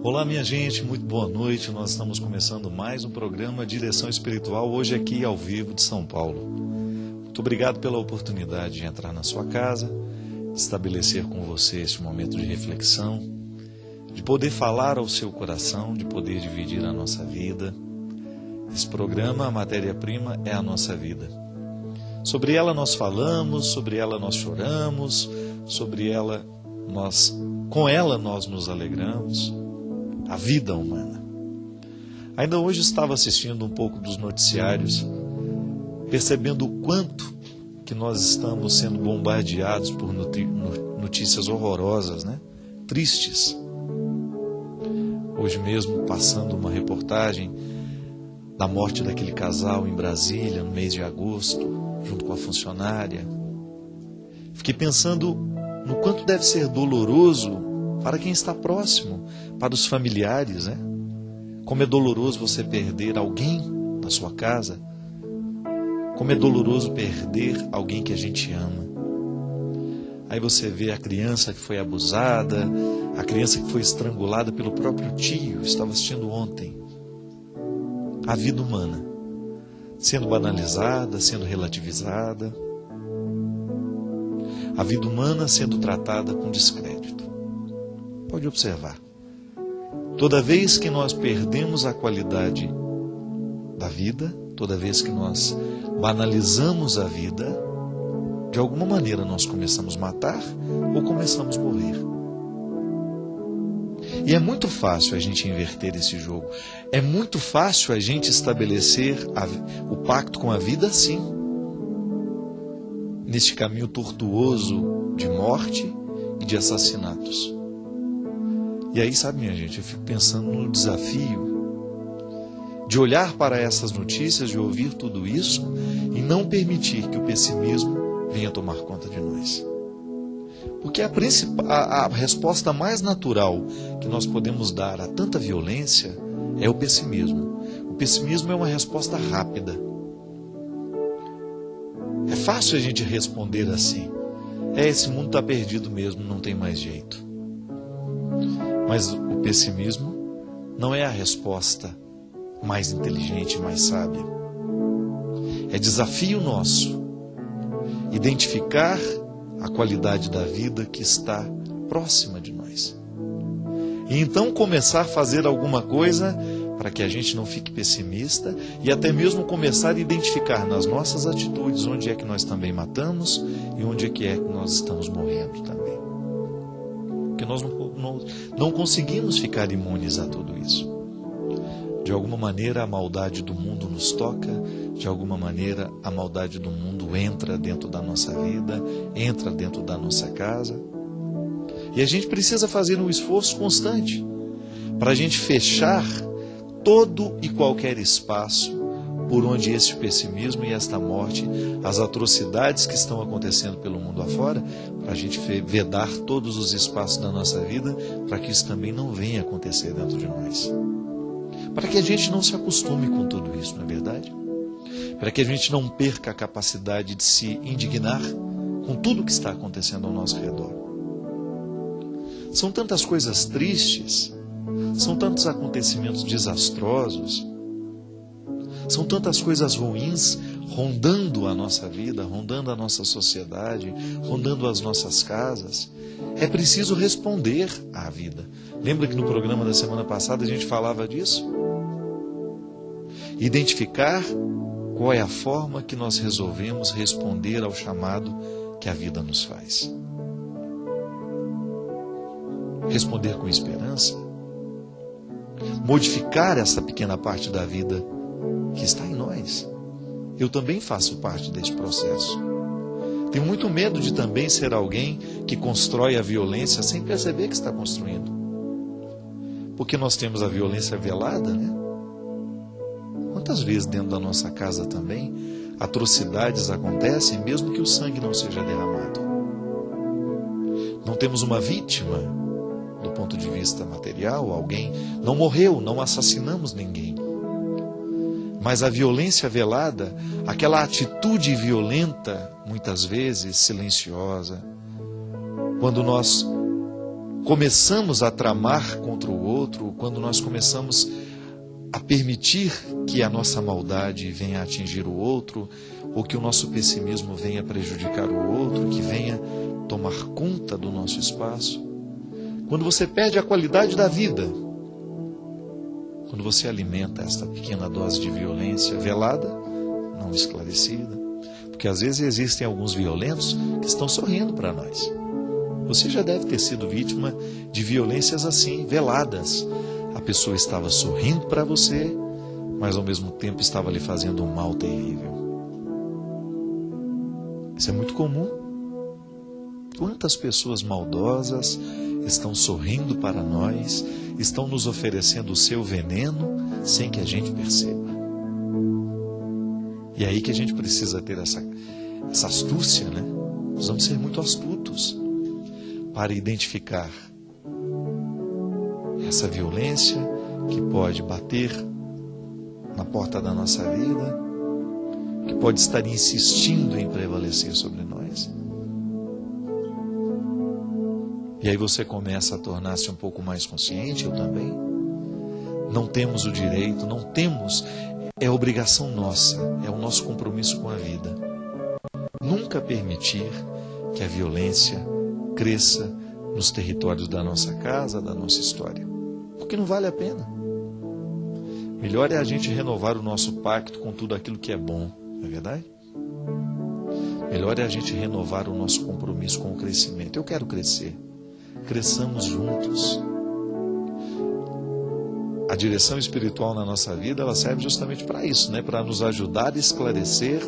Olá, minha gente, muito boa noite. Nós estamos começando mais um programa Direção Espiritual, hoje aqui ao vivo de São Paulo. Muito obrigado pela oportunidade de entrar na sua casa, estabelecer com você esse momento de reflexão, de poder falar ao seu coração, de poder dividir a nossa vida. Esse programa, a matéria-prima, é a nossa vida. Sobre ela nós falamos, sobre ela nós choramos, com ela nós nos alegramos. A vida humana. Ainda hoje estava assistindo um pouco dos noticiários, percebendo o quanto que nós estamos sendo bombardeados por notícias horrorosas, né? Tristes. Hoje mesmo, passando uma reportagem da morte daquele casal em Brasília, no mês de agosto, junto com a funcionária. Fiquei pensando no quanto deve ser doloroso para quem está próximo, para os familiares, né? Como é doloroso você perder alguém na sua casa. Como é doloroso perder alguém que a gente ama. Aí você vê a criança que foi abusada, a criança que foi estrangulada pelo próprio tio, estava assistindo ontem. A vida humana, sendo banalizada, sendo relativizada. A vida humana sendo tratada com descrédito. Pode observar. Toda vez que nós perdemos a qualidade da vida, toda vez que nós banalizamos a vida, de alguma maneira nós começamos a matar ou começamos a morrer. E é muito fácil a gente inverter esse jogo. É muito fácil a gente estabelecer o pacto com a vida assim. Neste caminho tortuoso de morte e de assassinatos. E aí, sabe, minha gente, eu fico pensando no desafio de olhar para essas notícias, de ouvir tudo isso e não permitir que o pessimismo venha tomar conta de nós. Porque a resposta mais natural que nós podemos dar a tanta violência é o pessimismo. O pessimismo é uma resposta rápida. É fácil a gente responder assim. Esse mundo está perdido mesmo, não tem mais jeito. Mas o pessimismo não é a resposta mais inteligente, mais sábia. É desafio nosso identificar a qualidade da vida que está próxima de nós. E então começar a fazer alguma coisa para que a gente não fique pessimista e até mesmo começar a identificar nas nossas atitudes onde é que nós também matamos e onde é que nós estamos morrendo também. Porque nós não conseguimos ficar imunes a tudo isso. De alguma maneira a maldade do mundo nos toca, de alguma maneira a maldade do mundo entra dentro da nossa vida, entra dentro da nossa casa. E a gente precisa fazer um esforço constante para a gente fechar todo e qualquer espaço por onde esse pessimismo e esta morte, as atrocidades que estão acontecendo pelo mundo afora, para a gente vedar todos os espaços da nossa vida, para que isso também não venha acontecer dentro de nós. Para que a gente não se acostume com tudo isso, não é verdade? Para que a gente não perca a capacidade de se indignar com tudo que está acontecendo ao nosso redor. São tantas coisas tristes, são tantos acontecimentos desastrosos, são tantas coisas ruins rondando a nossa vida, rondando a nossa sociedade, rondando as nossas casas. É preciso responder à vida. Lembra que no programa da semana passada a gente falava disso? Identificar qual é a forma que nós resolvemos responder ao chamado que a vida nos faz. Responder com esperança. Modificar essa pequena parte da vida que está em nós. Eu também faço parte desse processo. Tenho muito medo de também ser alguém que constrói a violência sem perceber que está construindo. Porque nós temos a violência velada, né? Quantas vezes dentro da nossa casa também atrocidades acontecem mesmo que o sangue não seja derramado? Não temos uma vítima do ponto de vista material, alguém não morreu, não assassinamos ninguém. Mas a violência velada, aquela atitude violenta, muitas vezes silenciosa, quando nós começamos a tramar contra o outro, quando nós começamos a permitir que a nossa maldade venha a atingir o outro, ou que o nosso pessimismo venha a prejudicar o outro, que venha tomar conta do nosso espaço. Quando você perde a qualidade da vida, quando você alimenta esta pequena dose de violência velada, não esclarecida, porque às vezes existem alguns violentos que estão sorrindo para nós. Você já deve ter sido vítima de violências assim, veladas. A pessoa estava sorrindo para você, mas ao mesmo tempo estava lhe fazendo um mal terrível. Isso é muito comum. Quantas pessoas maldosas estão sorrindo para nós, estão nos oferecendo o seu veneno sem que a gente perceba. E é aí que a gente precisa ter essa astúcia, né? Nós vamos ser muito astutos para identificar essa violência que pode bater na porta da nossa vida, que pode estar insistindo em prevalecer sobre nós. E aí você começa a tornar-se um pouco mais consciente, eu também. Não temos o direito, não temos, é obrigação nossa, é o nosso compromisso com a vida. Nunca permitir que a violência cresça nos territórios da nossa casa, da nossa história. Porque não vale a pena. Melhor é a gente renovar o nosso pacto com tudo aquilo que é bom, não é verdade? Melhor é a gente renovar o nosso compromisso com o crescimento. Eu quero crescer. Cresçamos juntos. A direção espiritual na nossa vida, ela serve justamente para isso, né? Para nos ajudar a esclarecer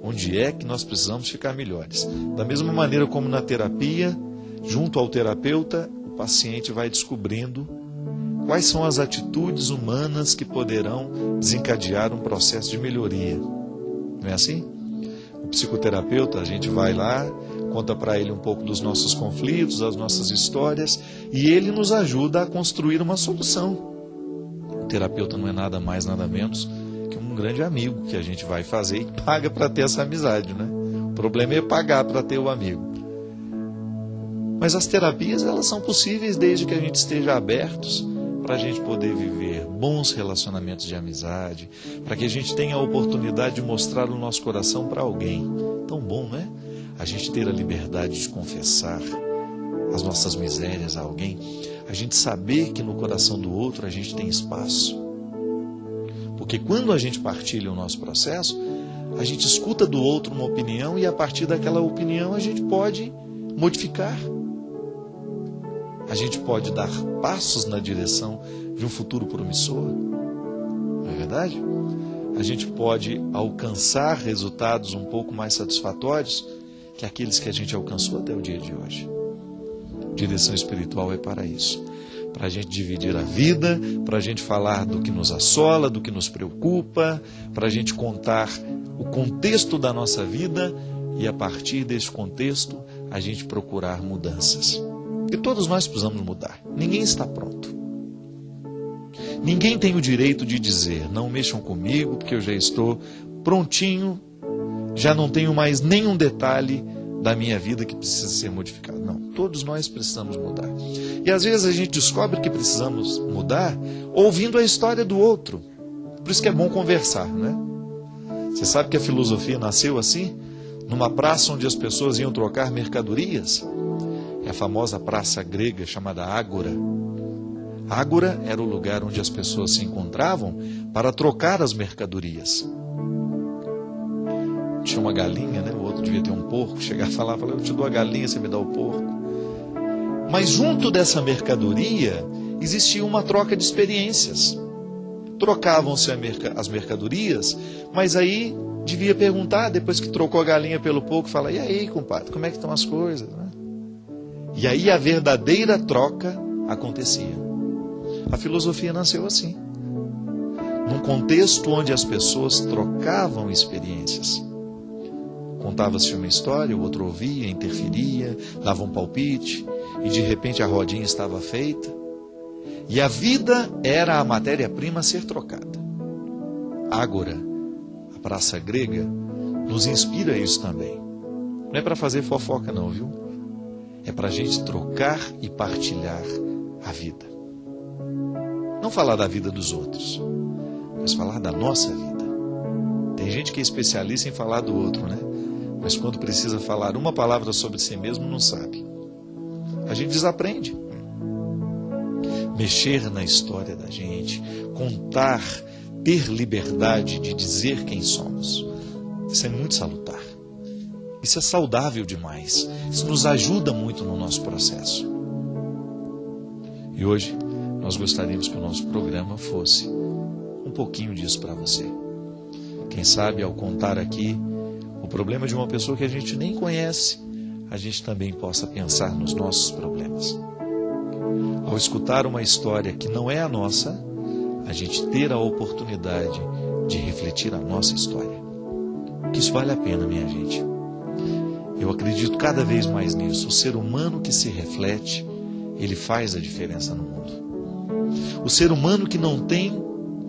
onde é que nós precisamos ficar melhores. Da mesma maneira como na terapia, junto ao terapeuta, o paciente vai descobrindo quais são as atitudes humanas que poderão desencadear um processo de melhoria. Não é assim? O psicoterapeuta, a gente vai lá, conta para ele um pouco dos nossos conflitos, das nossas histórias, e ele nos ajuda a construir uma solução. O terapeuta não é nada mais, nada menos que um grande amigo que a gente vai fazer e paga para ter essa amizade, né? O problema é pagar para ter o amigo. Mas as terapias, elas são possíveis desde que a gente esteja abertos para a gente poder viver bons relacionamentos de amizade, para que a gente tenha a oportunidade de mostrar o nosso coração para alguém. Tão bom, né? A gente ter a liberdade de confessar as nossas misérias a alguém, a gente saber que no coração do outro a gente tem espaço. Porque quando a gente partilha o nosso processo, a gente escuta do outro uma opinião e a partir daquela opinião a gente pode modificar. A gente pode dar passos na direção de um futuro promissor. Não é verdade? A gente pode alcançar resultados um pouco mais satisfatórios que aqueles que a gente alcançou até o dia de hoje. Direção espiritual é para isso. Para a gente dividir a vida, para a gente falar do que nos assola, do que nos preocupa, para a gente contar o contexto da nossa vida e a partir desse contexto a gente procurar mudanças. E todos nós precisamos mudar. Ninguém está pronto. Ninguém tem o direito de dizer, não mexam comigo porque eu já estou prontinho, já não tenho mais nenhum detalhe da minha vida que precisa ser modificado. Não, todos nós precisamos mudar. E às vezes a gente descobre que precisamos mudar ouvindo a história do outro. Por isso que é bom conversar, né? Você sabe que a filosofia nasceu assim? Numa praça onde as pessoas iam trocar mercadorias. É a famosa praça grega chamada Ágora. Ágora era o lugar onde as pessoas se encontravam para trocar as mercadorias. Tinha uma galinha, né? O outro devia ter um porco. Chegava e falava, eu te dou a galinha, você me dá o porco. Mas junto dessa mercadoria existia uma troca de experiências. Trocavam-se as mercadorias, mas aí devia perguntar, depois que trocou a galinha pelo porco, fala, e aí, compadre, como é que estão as coisas? Né? E aí a verdadeira troca acontecia. A filosofia nasceu assim. Num contexto onde as pessoas trocavam experiências. Contava-se uma história, o outro ouvia, interferia, dava um palpite, e de repente a rodinha estava feita. E a vida era a matéria-prima a ser trocada. Ágora, a praça grega, nos inspira isso também. Não é para fazer fofoca não, viu? é para a gente trocar e partilhar a vida. Não falar da vida dos outros, mas falar da nossa vida. Tem gente que é especialista em falar do outro, né? Mas quando precisa falar uma palavra sobre si mesmo, não sabe. A gente desaprende. Mexer na história da gente, contar, ter liberdade de dizer quem somos. Isso é muito salutar. Isso é saudável demais. Isso nos ajuda muito no nosso processo. E hoje nós gostaríamos que o nosso programa fosse um pouquinho disso para você. Quem sabe, ao contar aqui o problema de uma pessoa que a gente nem conhece, a gente também possa pensar nos nossos problemas. Ao escutar uma história que não é a nossa, a gente ter a oportunidade de refletir a nossa história. Que isso vale a pena, minha gente. Eu acredito cada vez mais nisso. O ser humano que se reflete, ele faz a diferença no mundo. O ser humano que não tem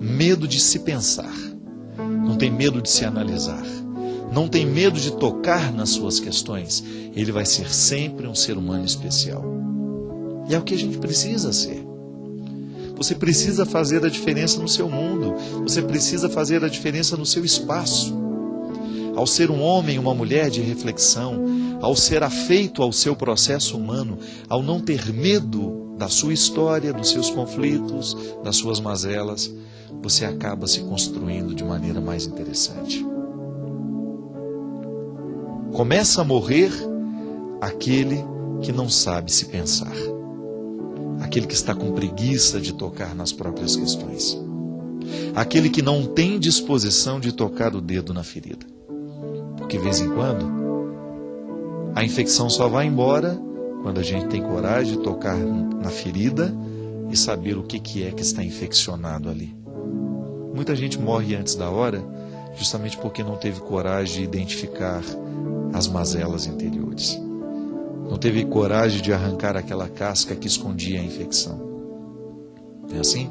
medo de se pensar, não tem medo de se analisar, não tem medo de tocar nas suas questões, ele vai ser sempre um ser humano especial. E é o que a gente precisa ser. Você precisa fazer a diferença no seu mundo, você precisa fazer a diferença no seu espaço. Ao ser um homem, uma mulher de reflexão, ao ser afeito ao seu processo humano, ao não ter medo da sua história, dos seus conflitos, das suas mazelas, você acaba se construindo de maneira mais interessante. Começa a morrer aquele que não sabe se pensar, aquele que está com preguiça de tocar nas próprias questões, aquele que não tem disposição de tocar o dedo na ferida. Porque, de vez em quando, a infecção só vai embora quando a gente tem coragem de tocar na ferida e saber o que é que está infeccionado ali. Muita gente morre antes da hora justamente porque não teve coragem de identificar as mazelas interiores. Não teve coragem de arrancar aquela casca que escondia a infecção. É assim?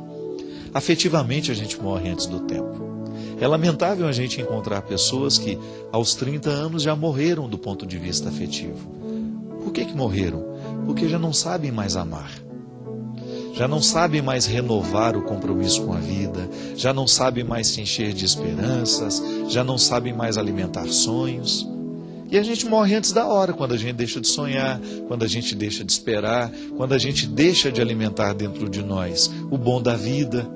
Afetivamente a gente morre antes do tempo. É lamentável a gente encontrar pessoas que aos 30 anos já morreram do ponto de vista afetivo. Por que morreram? Porque já não sabem mais amar. Já não sabem mais renovar o compromisso com a vida, já não sabem mais se encher de esperanças, já não sabem mais alimentar sonhos. E a gente morre antes da hora, quando a gente deixa de sonhar, quando a gente deixa de esperar, quando a gente deixa de alimentar dentro de nós o bom da vida.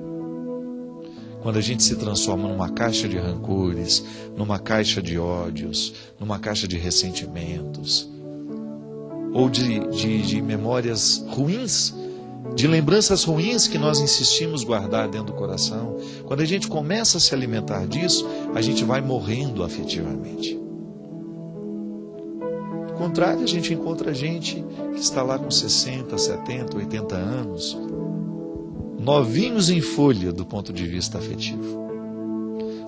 Quando a gente se transforma numa caixa de rancores, numa caixa de ódios, numa caixa de ressentimentos, ou de memórias ruins, de lembranças ruins que nós insistimos guardar dentro do coração. Quando a gente começa a se alimentar disso, a gente vai morrendo afetivamente. Ao contrário, a gente encontra gente que está lá com 60, 70, 80 anos, novinhos em folha do ponto de vista afetivo.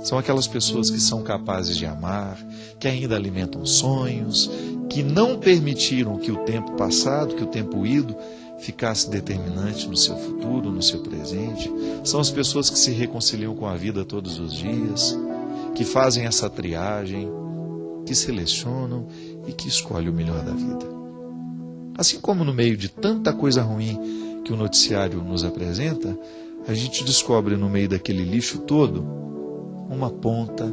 São aquelas pessoas que são capazes de amar, que ainda alimentam sonhos, que não permitiram que o tempo passado, que o tempo ido, ficasse determinante no seu futuro, no seu presente. São as pessoas que se reconciliam com a vida todos os dias, que fazem essa triagem, que selecionam e que escolhem o melhor da vida. Assim como no meio de tanta coisa ruim que o noticiário nos apresenta, a gente descobre no meio daquele lixo todo uma ponta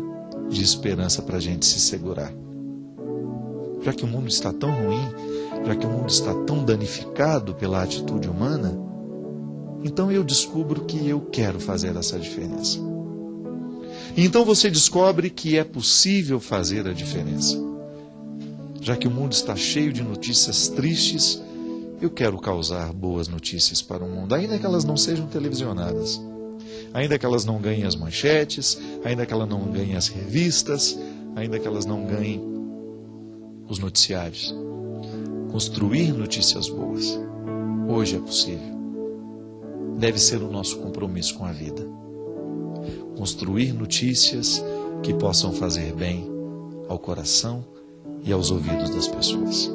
de esperança para a gente se segurar. Já que o mundo está tão ruim, já que o mundo está tão danificado pela atitude humana, então eu descubro que eu quero fazer essa diferença. E então você descobre que é possível fazer a diferença. Já que o mundo está cheio de notícias tristes, eu quero causar boas notícias para o mundo, ainda que elas não sejam televisionadas, ainda que elas não ganhem as manchetes, ainda que elas não ganhem as revistas, ainda que elas não ganhem os noticiários. Construir notícias boas, hoje é possível. Deve ser o nosso compromisso com a vida. Construir notícias que possam fazer bem ao coração e aos ouvidos das pessoas.